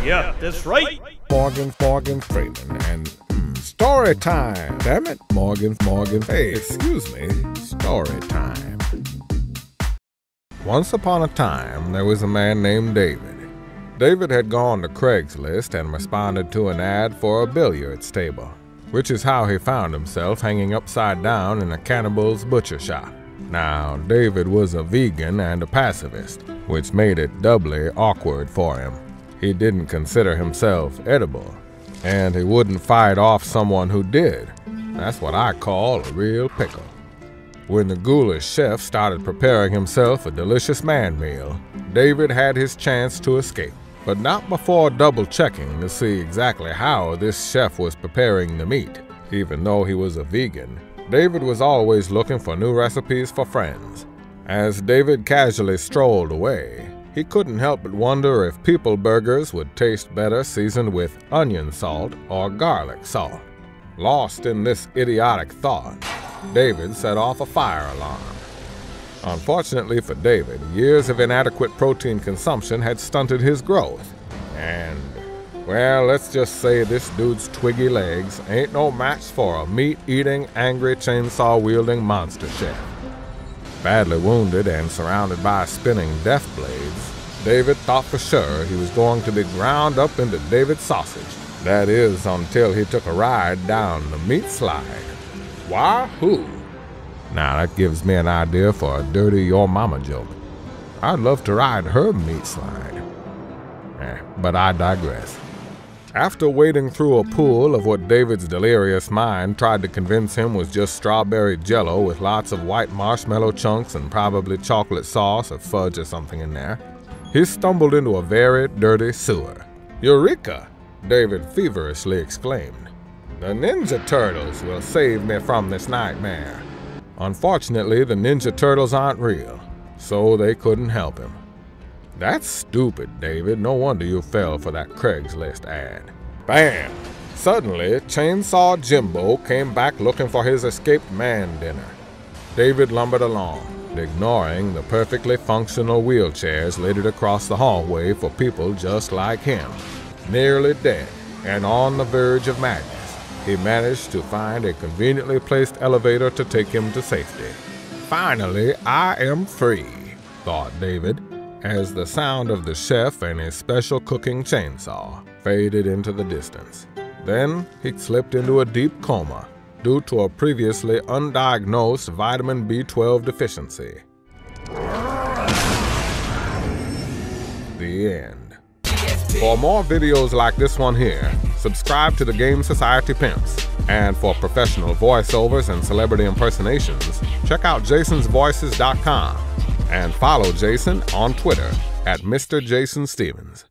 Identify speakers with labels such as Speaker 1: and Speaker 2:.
Speaker 1: Yeah, that's right.
Speaker 2: Morgan Freeman, and story time. Damn it, Morgan. Hey, excuse me, story time. Once upon a time, there was a man named David. David had gone to Craigslist and responded to an ad for a billiards table, which is how he found himself hanging upside down in a cannibal's butcher shop. Now, David was a vegan and a pacifist, which made it doubly awkward for him. He didn't consider himself edible, and he wouldn't fight off someone who did. That's what I call a real pickle. When the ghoulish chef started preparing himself a delicious man meal, David had his chance to escape, but not before double-checking to see exactly how this chef was preparing the meat. Even though he was a vegan, David was always looking for new recipes for friends. As David casually strolled away, he couldn't help but wonder if people burgers would taste better seasoned with onion salt or garlic salt. Lost in this idiotic thought, David set off a fire alarm. Unfortunately for David, years of inadequate protein consumption had stunted his growth. And, well, let's just say this dude's twiggy legs ain't no match for a meat-eating, angry, chainsaw-wielding monster chef. Badly wounded and surrounded by spinning death blades, David thought for sure he was going to be ground up into David's sausage. That is, until he took a ride down the meat slide. Wahoo! Now that gives me an idea for a dirty your mama joke. I'd love to ride her meat slide. But I digress. After wading through a pool of what David's delirious mind tried to convince him was just strawberry jello with lots of white marshmallow chunks and probably chocolate sauce or fudge or something in there, he stumbled into a very dirty sewer. Eureka! David feverishly exclaimed. The Ninja Turtles will save me from this nightmare. Unfortunately, the Ninja Turtles aren't real, so they couldn't help him. That's stupid, David. No wonder you fell for that Craigslist ad. Bam! Suddenly, Chainsaw Jimbo came back looking for his escaped man dinner. David lumbered along, ignoring the perfectly functional wheelchairs littered across the hallway for people just like him. Nearly dead and on the verge of madness, he managed to find a conveniently placed elevator to take him to safety. Finally, I am free, thought David, as the sound of the chef and his special cooking chainsaw faded into the distance. Then he slipped into a deep coma due to a previously undiagnosed vitamin B12 deficiency. The end. For more videos like this one here, subscribe to the Game Society Pimps. And for professional voiceovers and celebrity impersonations, check out jasonsvoices.com and follow Jason on Twitter at Mr. Jason Stevens.